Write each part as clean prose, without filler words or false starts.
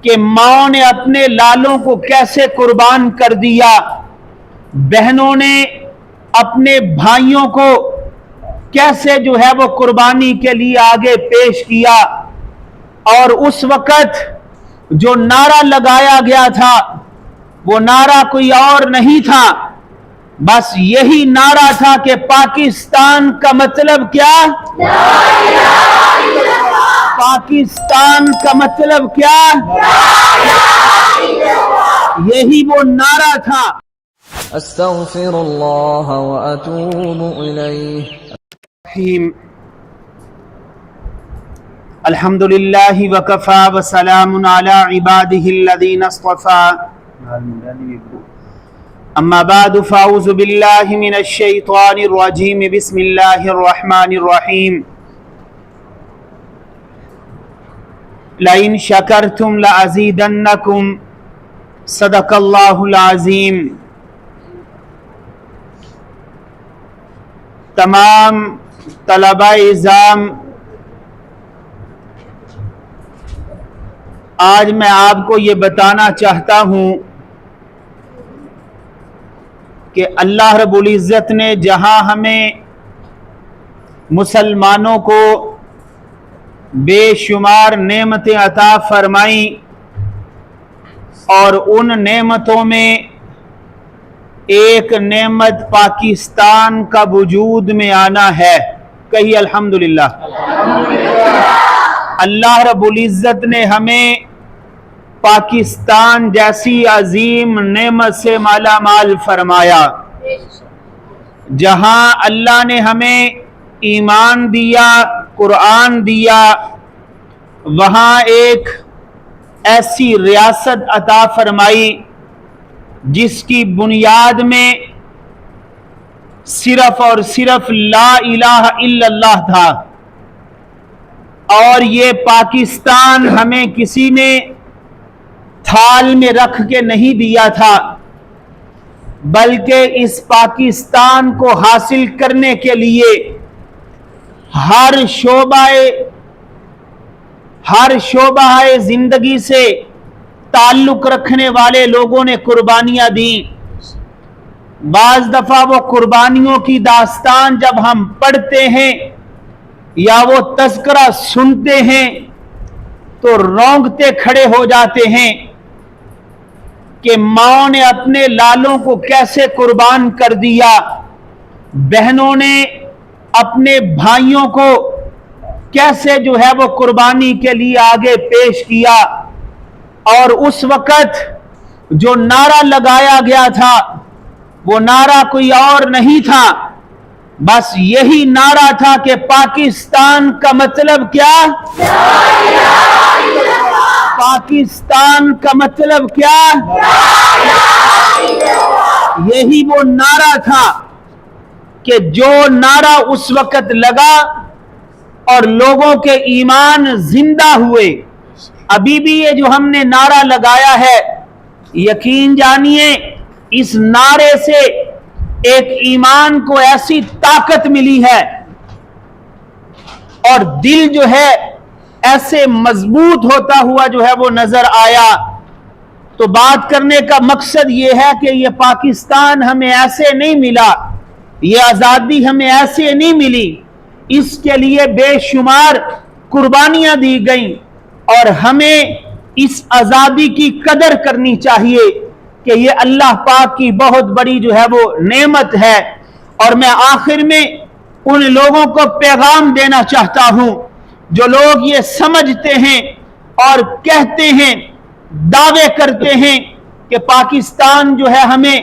کہ ماں نے اپنے لالوں کو کیسے قربان کر دیا، بہنوں نے اپنے بھائیوں کو کیسے جو ہے وہ قربانی کے لیے آگے پیش کیا، اور اس وقت جو نعرہ لگایا گیا تھا وہ نعرہ کوئی اور نہیں تھا، بس یہی نعرہ تھا کہ پاکستان کا مطلب کیا؟ پاکستان کا مطلب کیا؟ یہی وہ نعرہ تھا۔ استغفر اللہ واتوب الیہ۔ الحمد للہ وکفی وسلام علی عبادہ الذین اصطفی، اما بعد فاعوذ باللہ من الشیطان الرجیم، بسم اللہ الرحمن الرحیم۔ لئن شکرتم لأزیدنکم، صدق اللہ العظیم۔ تمام طلبہ اعزام، آج میں آپ کو یہ بتانا چاہتا ہوں کہ اللہ رب العزت نے جہاں ہمیں مسلمانوں کو بے شمار نعمتیں عطا فرمائیں، اور ان نعمتوں میں ایک نعمت پاکستان کا وجود میں آنا ہے، کہیے الحمدللہ۔ اللہ رب العزت نے ہمیں پاکستان جیسی عظیم نعمت سے مالا مال فرمایا، جہاں اللہ نے ہمیں ایمان دیا، قرآن دیا، وہاں ایک ایسی ریاست عطا فرمائی جس کی بنیاد میں صرف اور صرف لا الہ الا اللہ تھا، اور یہ پاکستان ہمیں کسی نے تھال میں رکھ کے نہیں دیا تھا، بلکہ اس پاکستان کو حاصل کرنے کے لیے ہر شعبہ زندگی سے تعلق رکھنے والے لوگوں نے قربانیاں دیں۔ بعض دفعہ وہ قربانیوں کی داستان جب ہم پڑھتے ہیں یا وہ تذکرہ سنتے ہیں تو رونگٹے کھڑے ہو جاتے ہیں کہ ماں نے اپنے لالوں کو کیسے قربان کر دیا، بہنوں نے اپنے بھائیوں کو کیسے جو ہے وہ قربانی کے لیے آگے پیش کیا، اور اس وقت جو نعرہ لگایا گیا تھا وہ نعرہ کوئی اور نہیں تھا، بس یہی نعرہ تھا کہ پاکستان کا مطلب کیا؟ پاکستان کا مطلب کیا؟ یہی وہ نعرہ تھا کہ جو نعرہ اس وقت لگا اور لوگوں کے ایمان زندہ ہوئے۔ ابھی بھی یہ جو ہم نے نعرہ لگایا ہے، یقین جانیے اس نعرے سے ایک ایمان کو ایسی طاقت ملی ہے اور دل جو ہے ایسے مضبوط ہوتا ہوا جو ہے وہ نظر آیا۔ تو بات کرنے کا مقصد یہ ہے کہ یہ پاکستان ہمیں ایسے نہیں ملا، یہ آزادی ہمیں ایسے نہیں ملی، اس کے لیے بے شمار قربانیاں دی گئیں، اور ہمیں اس آزادی کی قدر کرنی چاہیے کہ یہ اللہ پاک کی بہت بڑی جو ہے وہ نعمت ہے۔ اور میں آخر میں ان لوگوں کو پیغام دینا چاہتا ہوں جو لوگ یہ سمجھتے ہیں اور کہتے ہیں، دعوے کرتے ہیں کہ پاکستان جو ہے ہمیں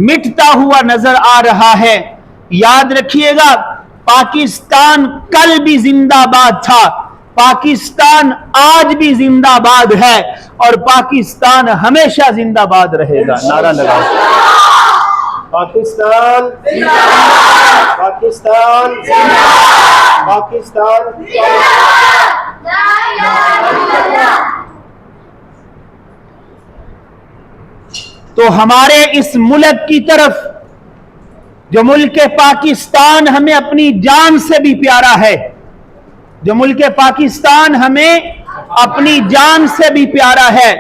مٹتا ہوا نظر آ رہا ہے۔ یاد رکھیے گا، پاکستان کل بھی زندہ باد تھا، پاکستان آج بھی زندہ باد ہے، اور پاکستان ہمیشہ زندہ باد رہے گا۔ نعرہ لگاؤ، پاکستان زندہ باد، پاکستان زندہ باد، پاکستان زندہ باد، لا الہ الا اللہ۔ تو ہمارے اس ملک کی طرف، جو ملک پاکستان ہمیں اپنی جان سے بھی پیارا ہے، جو ملک پاکستان ہمیں اپنی جان سے بھی پیارا ہے.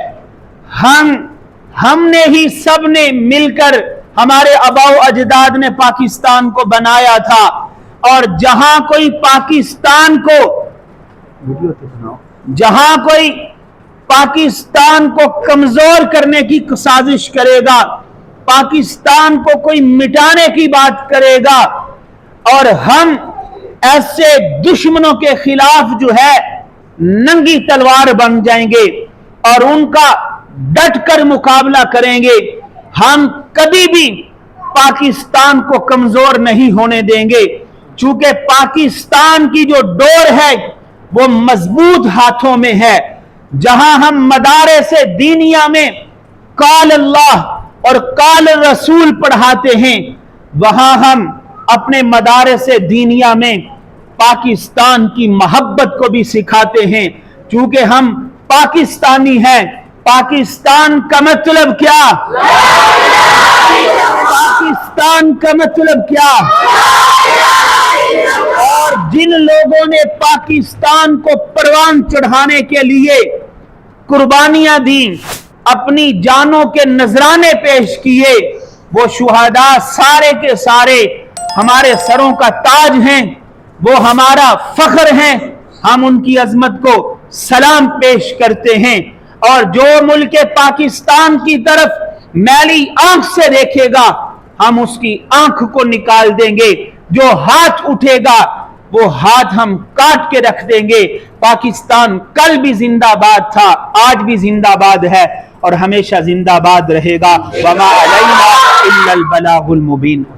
ہم نے ہی سب نے مل کر ہمارے آباء و اجداد نے پاکستان کو بنایا تھا, اور جہاں کوئی پاکستان کو کمزور کرنے کی سازش کرے گا, پاکستان کو کوئی مٹانے کی بات کرے گا, اور ہم ایسے دشمنوں کے خلاف جو ہے ننگی تلوار بن جائیں گے اور ان کا ڈٹ کر مقابلہ کریں گے. ہم کبھی بھی پاکستان کو کمزور نہیں ہونے دیں گے, چونکہ پاکستان کی جو ڈور ہے وہ مضبوط ہاتھوں میں ہے. جہاں ہم مدارس دینیہ میں قال اللہ اور قال رسول پڑھاتے ہیں, وہاں ہم اپنے مدارس دینیہ میں پاکستان کی محبت کو بھی سکھاتے ہیں, چونکہ ہم پاکستانی ہیں. پاکستان کا مطلب کیا؟ پاکستان کا مطلب کیا؟ اور جن لوگوں نے پاکستان کو پروان چڑھانے کے لیے قربانیاں دیں, اپنی جانوں کے نذرانے پیش کیے, وہ شہداء سارے کے سارے ہمارے سروں کا تاج ہیں, وہ ہمارا فخر ہیں. ہم ان کی عظمت کو سلام پیش کرتے ہیں, اور جو ملک پاکستان کی طرف میلی آنکھ سے دیکھے گا ہم اس کی آنکھ کو نکال دیں گے. جو ہاتھ اٹھے گا وہ ہاتھ ہم کاٹ کے رکھ دیں گے. پاکستان کل بھی زندہ باد تھا, آج بھی زندہ باد ہے, اور ہمیشہ زندہ باد رہے گا. وما علینا الا البلاغ المبین.